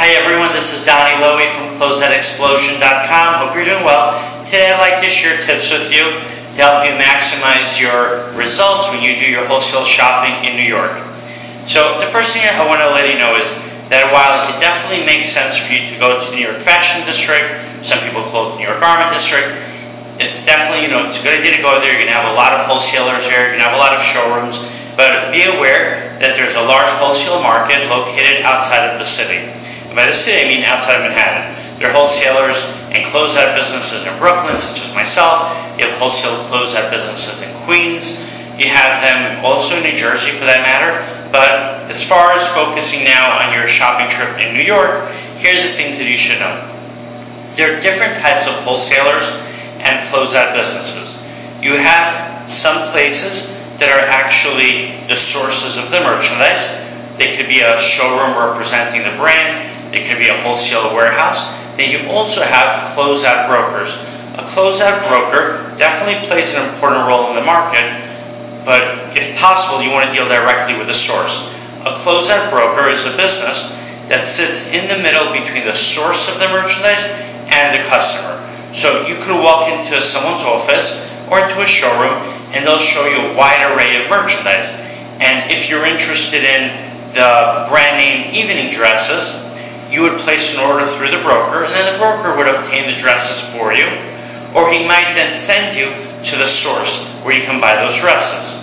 Hi everyone, this is Donny Lowy from Closeoutexplosion.com. Hope you're doing well. Today I'd like to share tips with you to help you maximize your results when you do your wholesale shopping in New York. So the first thing I want to let you know is that while it definitely makes sense for you to go to New York Fashion District, some people call it the New York Garment District, it's definitely, it's a good idea to go there. You're going to have a lot of wholesalers there, you're going to have a lot of showrooms, but be aware that there's a large wholesale market located outside of the city. By the city, I mean outside of Manhattan. There are wholesalers and closeout businesses in Brooklyn, such as myself. You have wholesale closeout businesses in Queens. You have them also in New Jersey, for that matter. But as far as focusing now on your shopping trip in New York, here are the things that you should know. There are different types of wholesalers and closeout businesses. You have some places that are actually the sources of the merchandise. They could be a showroom representing the brand. It could be a wholesale warehouse. Then you also have closeout brokers. A closeout broker definitely plays an important role in the market, but if possible, you want to deal directly with the source. A closeout broker is a business that sits in the middle between the source of the merchandise and the customer. So you could walk into someone's office or into a showroom and they'll show you a wide array of merchandise. And if you're interested in the brand name evening dresses, you would place an order through the broker, and then the broker would obtain the dresses for you, or he might then send you to the source where you can buy those dresses.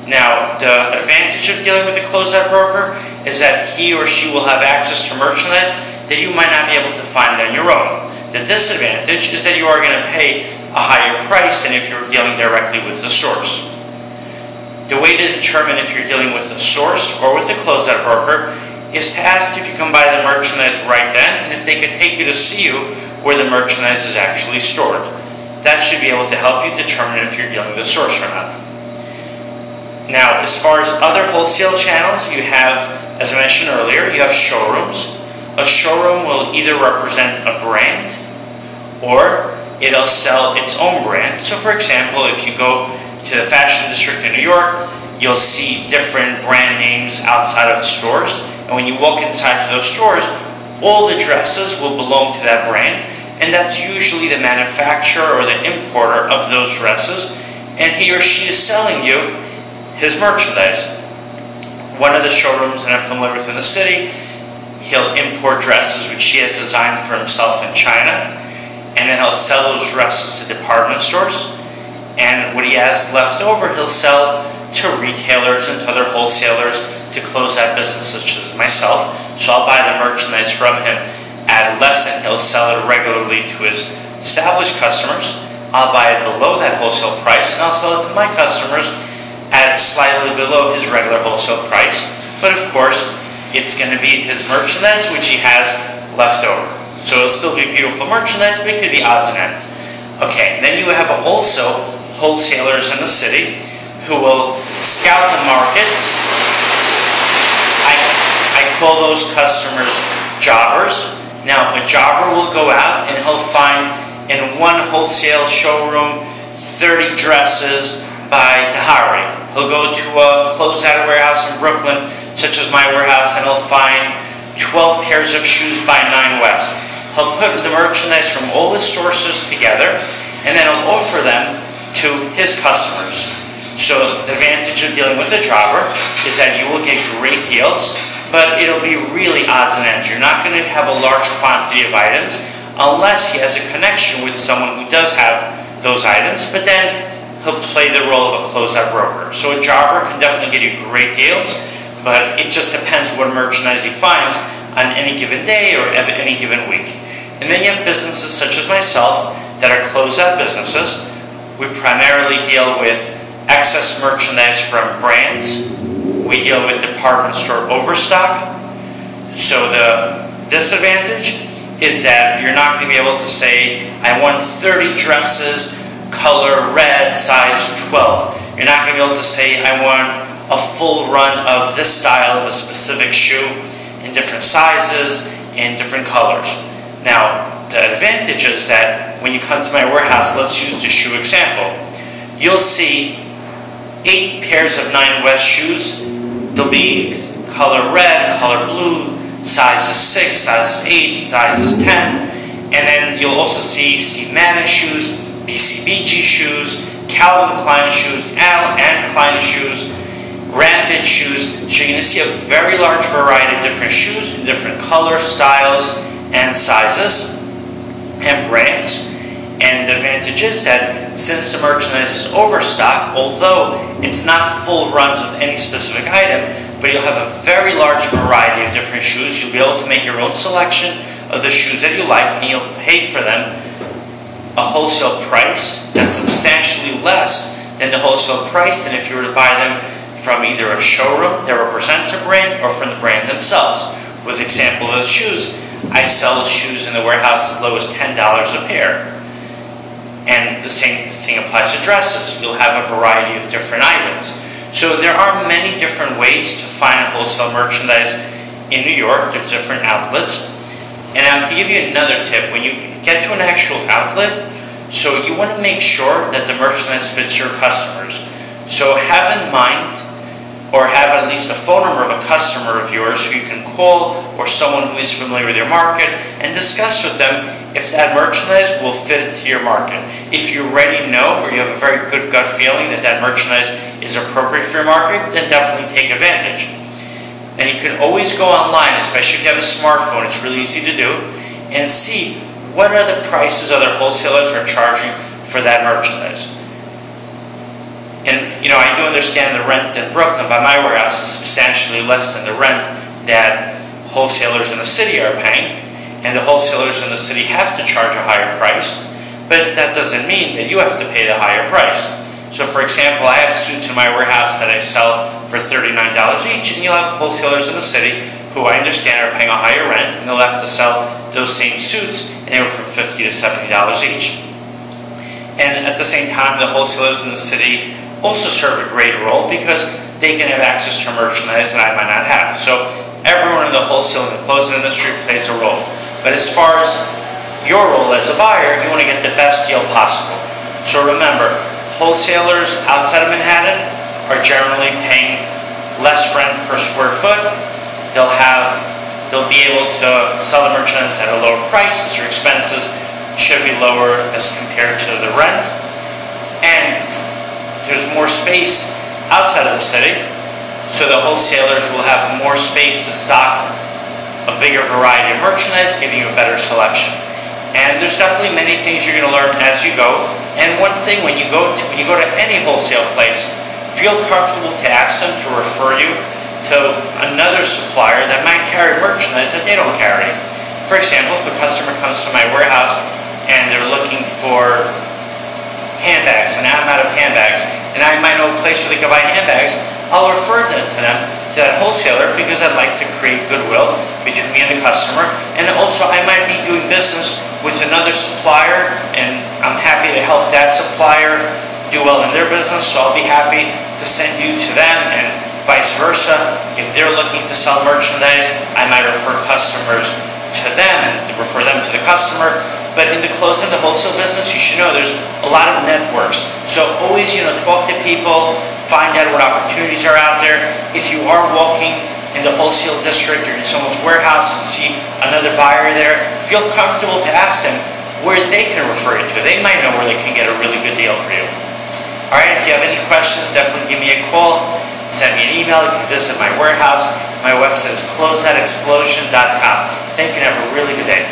Now, the advantage of dealing with a closeout broker is that he or she will have access to merchandise that you might not be able to find on your own. The disadvantage is that you are going to pay a higher price than if you're dealing directly with the source. The way to determine if you're dealing with the source or with the closeout broker is to ask if you can buy the merchandise right then, and if they could take you to see you where the merchandise is actually stored. That should be able to help you determine if you're dealing with the source or not. Now, as far as other wholesale channels, you have, as I mentioned earlier, you have showrooms. A showroom will either represent a brand or it'll sell its own brand. So for example, if you go to the Fashion District in New York, you'll see different brand names outside of the stores. And when you walk inside to those stores, all the dresses will belong to that brand, and that's usually the manufacturer or the importer of those dresses, and he or she is selling you his merchandise. One of the showrooms that I'm familiar with in the city, he'll import dresses which he has designed for himself in China, and then he'll sell those dresses to department stores, and what he has left over he'll sell to retailers and to other wholesalers, to closeout businesses such as myself. So I'll buy the merchandise from him at less than he'll sell it regularly to his established customers. I'll buy it below that wholesale price, and I'll sell it to my customers at slightly below his regular wholesale price. But of course, it's going to be his merchandise which he has left over. So it'll still be beautiful merchandise, but it could be odds and ends. Okay, then you have also wholesalers in the city who will scout the market. I call those customers jobbers. Now, a jobber will go out and he'll find in one wholesale showroom 30 dresses by Tahari. He'll go to a closeout warehouse in Brooklyn, such as my warehouse, and he'll find 12 pairs of shoes by 9 West. He'll put the merchandise from all his sources together, and then he'll offer them to his customers. So the advantage of dealing with a jobber is that you will get great deals, but it'll be really odds and ends. You're not going to have a large quantity of items unless he has a connection with someone who does have those items, but then he'll play the role of a closeout broker. So a jobber can definitely get you great deals, but it just depends what merchandise he finds on any given day or any given week. And then you have businesses such as myself that are closeout businesses. We primarily deal with excess merchandise from brands. We deal with department store overstock. So the disadvantage is that you're not going to be able to say, I want 30 dresses, color red, size 12. You're not going to be able to say, I want a full run of this style of a specific shoe in different sizes and different colors. Now, the advantage is that when you come to my warehouse, let's use the shoe example. You'll see 8 pairs of 9 West shoes. They'll be color red, color blue, sizes 6, sizes 8, sizes 10, and then you'll also see Steve Madden shoes, PCBG shoes, Calvin Klein shoes, Anne Klein shoes, Ramdit shoes. So you're going to see a very large variety of different shoes in different colors, styles, and sizes, and brands. And the advantage is that since the merchandise is overstocked, although it's not full runs of any specific item, but you'll have a very large variety of different shoes. You'll be able to make your own selection of the shoes that you like, and you'll pay for them a wholesale price that's substantially less than the wholesale price than if you were to buy them from either a showroom that represents a brand or from the brand themselves. With example of the shoes, I sell shoes in the warehouse as low as $10 a pair. And the same thing applies to dresses. You'll have a variety of different items. So there are many different ways to find wholesale merchandise in New York. There's different outlets. And now to give you another tip, when you get to an actual outlet, so you want to make sure that the merchandise fits your customers. So have in mind, or have at least a phone number of a customer of yours who you can call, or someone who is familiar with your market, and discuss with them if that merchandise will fit to your market. If you already know, or you have a very good gut feeling that that merchandise is appropriate for your market, then definitely take advantage. And you can always go online, especially if you have a smartphone, it's really easy to do, and see what are the prices other wholesalers are charging for that merchandise. And I do understand the rent in Brooklyn by my warehouse is substantially less than the rent that wholesalers in the city are paying, and the wholesalers in the city have to charge a higher price, but that doesn't mean that you have to pay the higher price. So for example, I have suits in my warehouse that I sell for $39 each, and you'll have wholesalers in the city who I understand are paying a higher rent, and they'll have to sell those same suits anywhere from $50 to $70 each. And at the same time, the wholesalers in the city also serve a great role because they can have access to merchandise that I might not have. So everyone in the wholesale and the clothing industry plays a role. But as far as your role as a buyer, you want to get the best deal possible. So remember, wholesalers outside of Manhattan are generally paying less rent per square foot. They'll be able to sell the merchandise at a lower price since your expenses should be lower as compared to the rent. And there's more space outside of the city, so the wholesalers will have more space to stock a bigger variety of merchandise, giving you a better selection. And there's definitely many things you're going to learn as you go. And one thing, when you go to any wholesale place, feel comfortable to ask them to refer you to another supplier that might carry merchandise that they don't carry. For example, if a customer comes to my warehouse and they're looking for handbags, and I'm out of handbags, and I might know a place where they can buy handbags, I'll refer them to that wholesaler, because I'd like to create goodwill between me and the customer. And also, I might be doing business with another supplier, and I'm happy to help that supplier do well in their business, so I'll be happy to send you to them, and vice versa. If they're looking to sell merchandise, I might refer customers to them and refer them to the customer. But in the closing, the wholesale business, you should know there's a lot of networks. So always, talk to people, find out what opportunities are out there. If you are walking in the wholesale district or in someone's warehouse and see another buyer there, feel comfortable to ask them where they can refer you to. They might know where they can get a really good deal for you. All right, if you have any questions, definitely give me a call. Send me an email. You can visit my warehouse. My website is closeoutexplosion.com. Thank you and have a really good day.